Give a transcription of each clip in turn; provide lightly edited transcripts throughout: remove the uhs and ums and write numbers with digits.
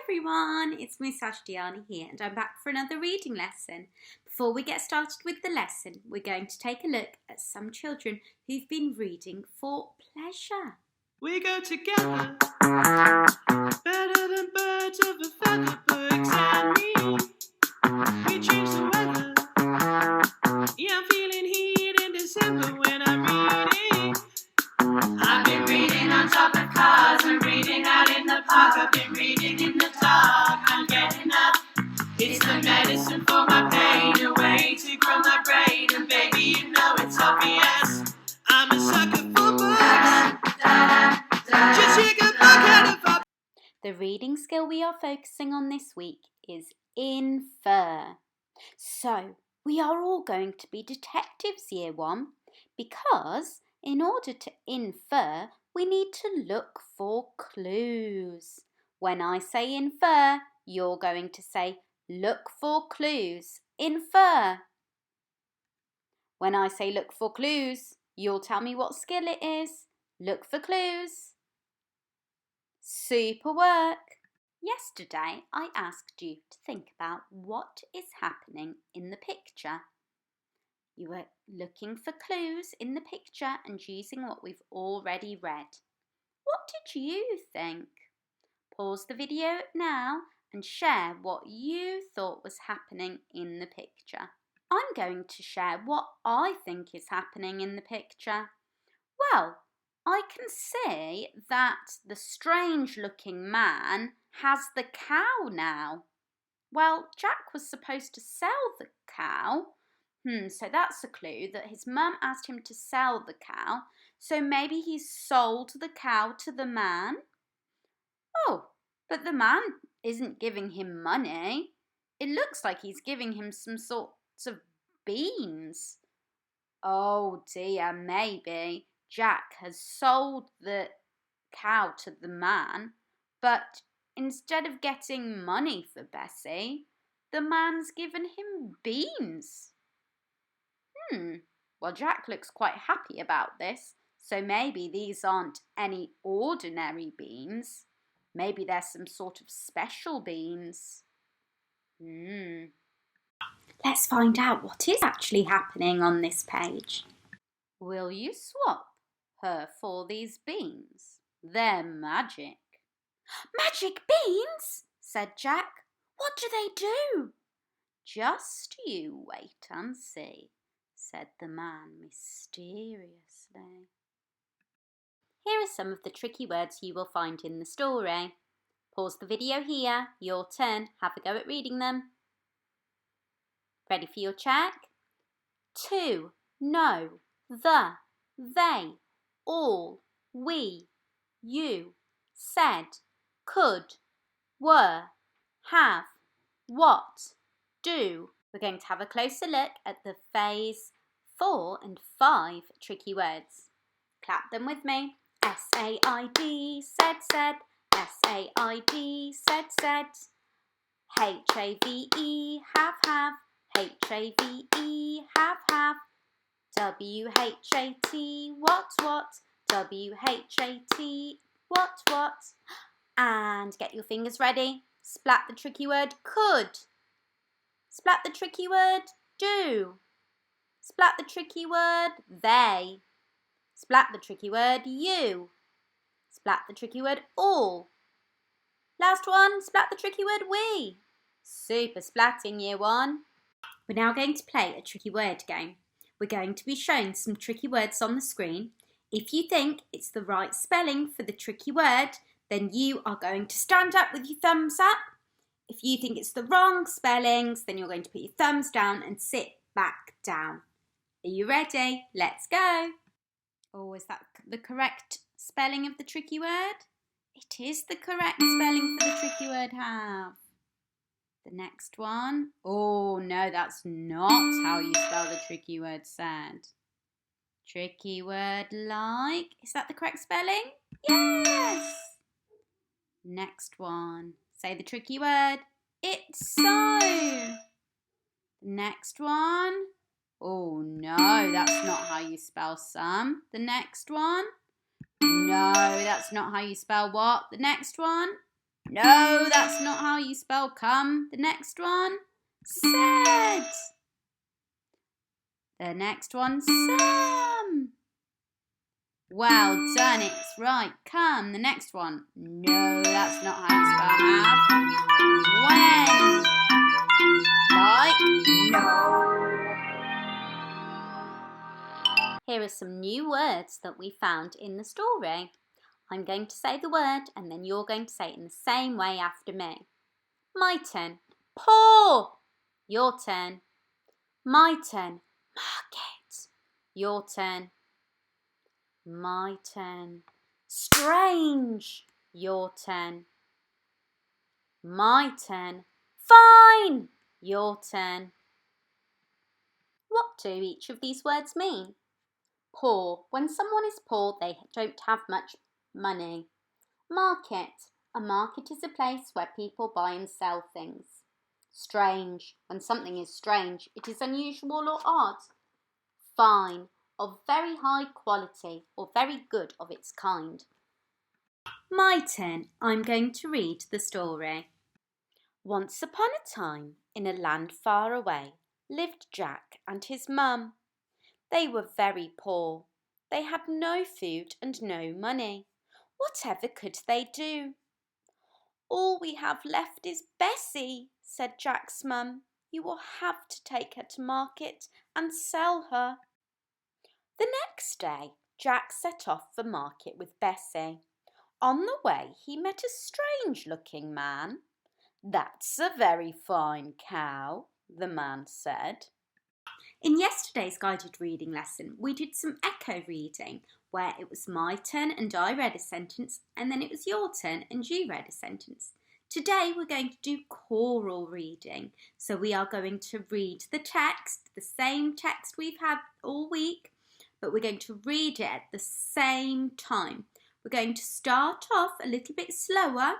everyone, it's Miss Ashtiani here and I'm back for another reading lesson. Before we get started with the lesson, we're going to take a look at some children who've been reading for pleasure. We go together, better than birds of a feather, books and me. We change the weather, yeah, I'm feeling heat in December when I'm reading. I've been reading on top of cars, I'm reading out in the park, I've been reading in the dark, I'm getting up. It's the medicine for my pain, a way to grow my brain, and baby, you know it's obvious. I'm a sucker for books. Just take a book out of a... The reading skill we are focusing on this week is infer. So, we are all going to be detectives year one because in order to infer, we need to look for clues. When I say infer, you're going to say look for clues, infer. When I say look for clues, you'll tell me what skill it is. Look for clues. Super work. Yesterday, I asked you to think about what is happening in the picture. You were looking for clues in the picture and using what we've already read. What did you think? Pause the video now and share what you thought was happening in the picture. I'm going to share what I think is happening in the picture. Well, I can see that the strange-looking man has the cow now. Well, Jack was supposed to sell the cow. So that's a clue that his mum asked him to sell the cow. So maybe he sold the cow to the man. Oh, but the man isn't giving him money. It looks like he's giving him some sorts of beans. Oh dear, maybe Jack has sold the cow to the man, but instead of getting money for Bessie, the man's given him beans. Well, Jack looks quite happy about this, so maybe these aren't any ordinary beans. Maybe they're some sort of special beans. Let's find out what is actually happening on this page. Will you swap her for these beans? They're magic. Magic beans? Said Jack. What do they do? Just you wait and see, said the man mysteriously. Here are some of the tricky words you will find in the story. Pause the video here, your turn, have a go at reading them. Ready for your check? To, no, the, they, all, we, you, said, could, were, have, what, do. We're going to have a closer look at the phase 4 and 5 tricky words. Clap them with me. S-A-I-D, said, said. S-A-I-D, said, said. H-A-V-E, have. H-A-V-E, have. W-H-A-T, what. W-H-A-T, what. And get your fingers ready. Splat the tricky word could. Splat the tricky word do. Splat the tricky word they. Splat the tricky word you. Splat the tricky word all. Last one, splat the tricky word we. Super splatting, year one. We're now going to play a tricky word game. We're going to be showing some tricky words on the screen. If you think it's the right spelling for the tricky word, then you are going to stand up with your thumbs up. If you think it's the wrong spellings, then you're going to put your thumbs down and sit back down. Are you ready? Let's go. Oh, is that the correct spelling of the tricky word? It is the correct spelling for the tricky word have. The next one. Oh, no, that's not how you spell the tricky word said. Tricky word like. Is that the correct spelling? Yes! Next one. Say the tricky word. It's so. Next one. Oh, no, that's not how you spell some. The next one. No, that's not how you spell what? The next one. No, that's not how you spell come. The next one, said. The next one, Sam. Well done, it's right. Come. The next one, no, that's not how you spell have. When. Like no. Here are some new words that we found in the story. I'm going to say the word and then you're going to say it in the same way after me. My turn. Poor. Your turn. My turn. Market. Your turn. My turn. Strange. Your turn. My turn. Fine. Your turn. What do each of these words mean? Poor. When someone is poor, they don't have much money. Market. A market is a place where people buy and sell things. Strange. When something is strange, it is unusual or odd. Fine. Of very high quality or very good of its kind. My turn. I'm going to read the story. Once upon a time, in a land far away, lived Jack and his mum. They were very poor. They had no food and no money. Whatever could they do? All we have left is Bessie, said Jack's mum. You will have to take her to market and sell her. The next day, Jack set off for market with Bessie. On the way, he met a strange-looking man. That's a very fine cow, the man said. In yesterday's guided reading lesson, we did some echo reading where it was my turn and I read a sentence and then it was your turn and you read a sentence. Today we're going to do choral reading. So we are going to read the text, the same text we've had all week, but we're going to read it at the same time. We're going to start off a little bit slower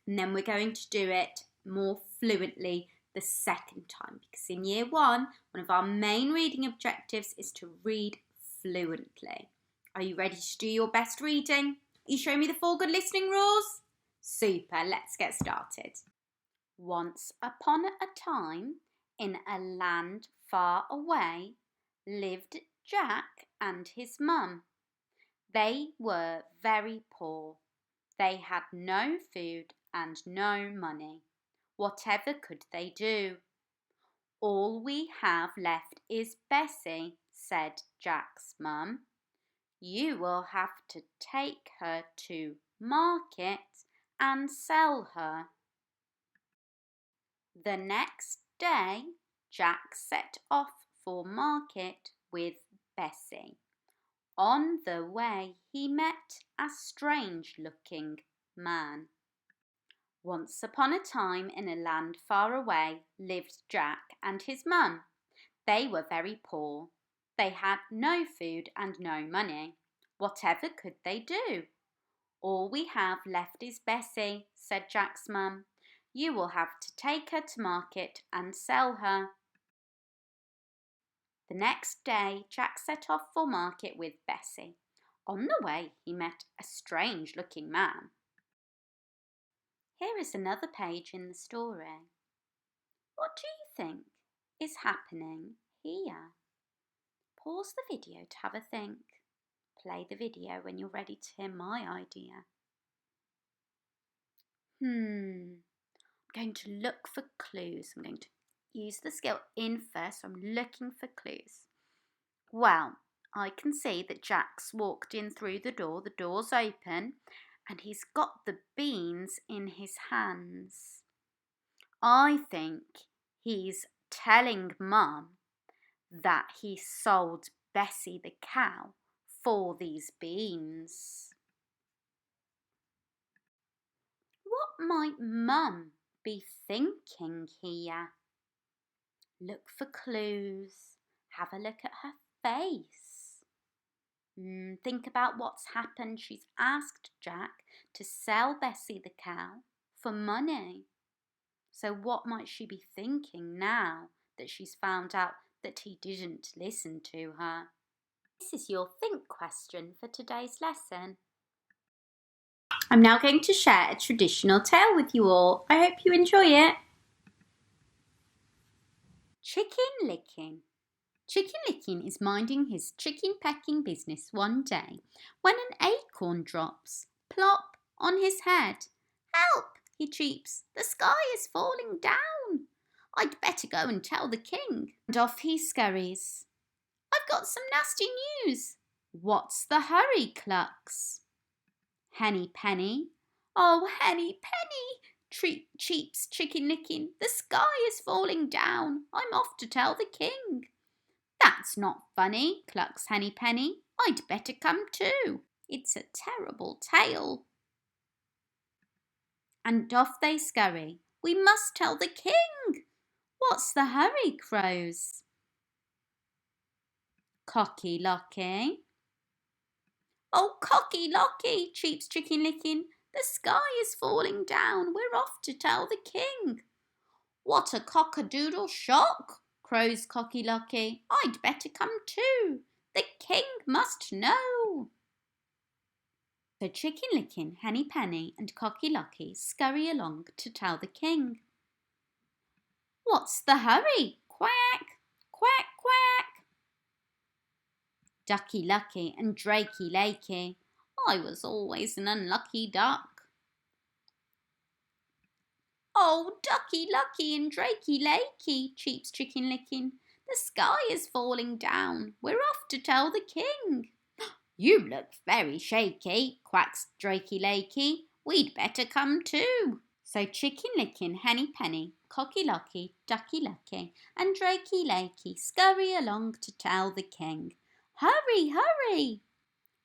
and then we're going to do it more fluently the second time, because in year one of our main reading objectives is to read fluently. Are you ready to do your best reading? You show me the 4 good listening rules? Super, let's get started. Once upon a time, in a land far away, lived Jack and his mum. They were very poor. They had no food and no money. Whatever could they do? All we have left is Bessie, said Jack's mum. You will have to take her to market and sell her. The next day, Jack set off for market with Bessie. On the way, he met a strange-looking man. Once upon a time, in a land far away, lived Jack and his mum. They were very poor. They had no food and no money. Whatever could they do? All we have left is Bessie, said Jack's mum. You will have to take her to market and sell her. The next day, Jack set off for market with Bessie. On the way, he met a strange-looking man. Here is another page in the story. What do you think is happening here? Pause the video to have a think. Play the video when you're ready to hear my idea. I'm going to look for clues. I'm going to use the skill in first. So I'm looking for clues. Well, I can see that Jack's walked in through the door. The door's open. And he's got the beans in his hands. I think he's telling Mum that he sold Bessie the cow for these beans. What might Mum be thinking here? Look for clues. Have a look at her face. Think about what's happened. She's asked Jack to sell Bessie the cow for money. So what might she be thinking now that she's found out that he didn't listen to her? This is your think question for today's lesson. I'm now going to share a traditional tale with you all. I hope you enjoy it. Chicken Licking. Chicken Licking is minding his chicken pecking business one day when an acorn drops, plop, on his head. Help, he cheeps, the sky is falling down. I'd better go and tell the king. And off he scurries. I've got some nasty news. What's the hurry, clucks? Henny Penny. Oh, Henny Penny, cheeps Chicken Licking, the sky is falling down. I'm off to tell the king. That's not funny, clucks Henny Penny. I'd better come too. It's a terrible tale. And off they scurry. We must tell the king. What's the hurry, crows? Cocky Locky. Oh, Cocky Locky, cheeps Chicken Licking, the sky is falling down. We're off to tell the king. What a cock-a-doodle shock, crows Cocky Locky. I'd better come too. The king must know. So Chicken Licking, Henny Penny and Cocky Locky scurry along to tell the king. What's the hurry? Quack, quack, quack. Ducky Lucky and Drakey Lakey. I was always an unlucky duck. Oh, Ducky Lucky and Drakey Lakey, cheeps Chicken Licking, the sky is falling down. We're off to tell the king. You look very shaky, quacks Drakey Lakey. We'd better come too. So Chicken Licking, Henny Penny, Cocky Locky, Ducky Lucky and Drakey Lakey scurry along to tell the king. Hurry, hurry!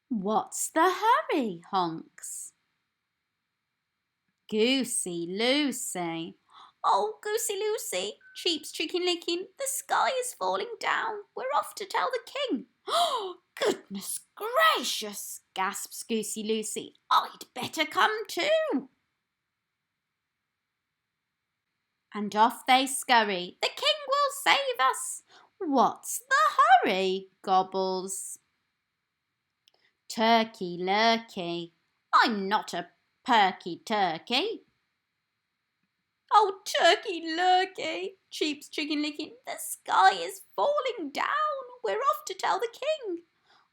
What's the hurry, honks? Goosey Lucy. Oh, Goosey Lucy, cheeps Chicken Licking, the sky is falling down. We're off to tell the king. Oh, goodness gracious, gasps Goosey Lucy. I'd better come too. And off they scurry. The king will save us. What's the hurry, gobbles Turkey Lurkey. I'm not a perky turkey. Oh, Turkey Lurkey, cheeps Chicken Licking, the sky is falling down. We're off to tell the king.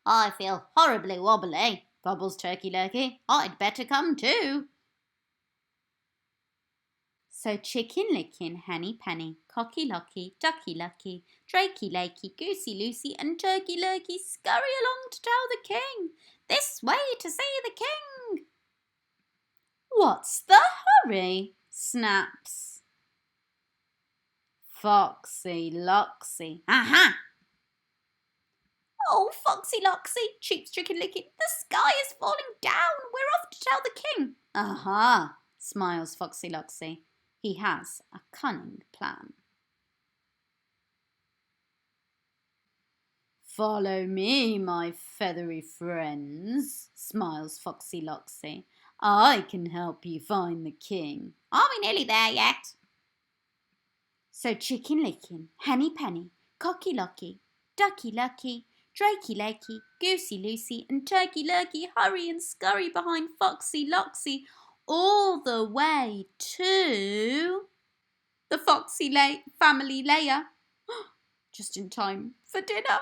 I feel horribly wobbly, gobbles Turkey Lurkey. I'd better come too. So Chicken Licking, Henny Penny, Cocky Locky, Ducky Lucky, Drakey Lakey, Goosey Lucy and Turkey Lurkey scurry along to tell the king. This way to see the king. What's the hurry? Snaps Foxy Loxy. Aha! Oh, Foxy Loxy, cheeps Chicken Licking, the sky is falling down. We're off to tell the king. Aha! Smiles Foxy Loxy. He has a cunning plan. Follow me, my feathery friends, smiles Foxy Loxy. I can help you find the king. Are we nearly there yet? So Chicken Licking, Henny Penny, Cocky Locky, Ducky Lucky, Drakey Lakey, Goosey Lucy and Turkey Lurkey hurry and scurry behind Foxy Loxy all the way to the Foxy family lair, just in time for dinner.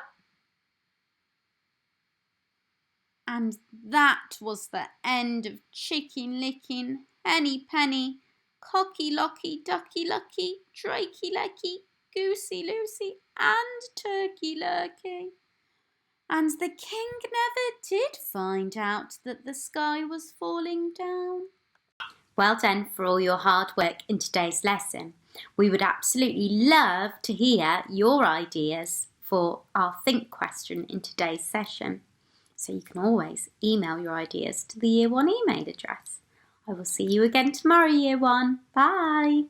And that was the end of Chicken Licking, Henny Penny, Cocky Locky, Ducky Lucky, Drakey Lakey, Goosey Lucy and Turkey Lurkey. And the king never did find out that the sky was falling down. Well done for all your hard work in today's lesson. We would absolutely love to hear your ideas for our Think question in today's session. So you can always email your ideas to the Year 1 email address. I will see you again tomorrow, Year 1. Bye!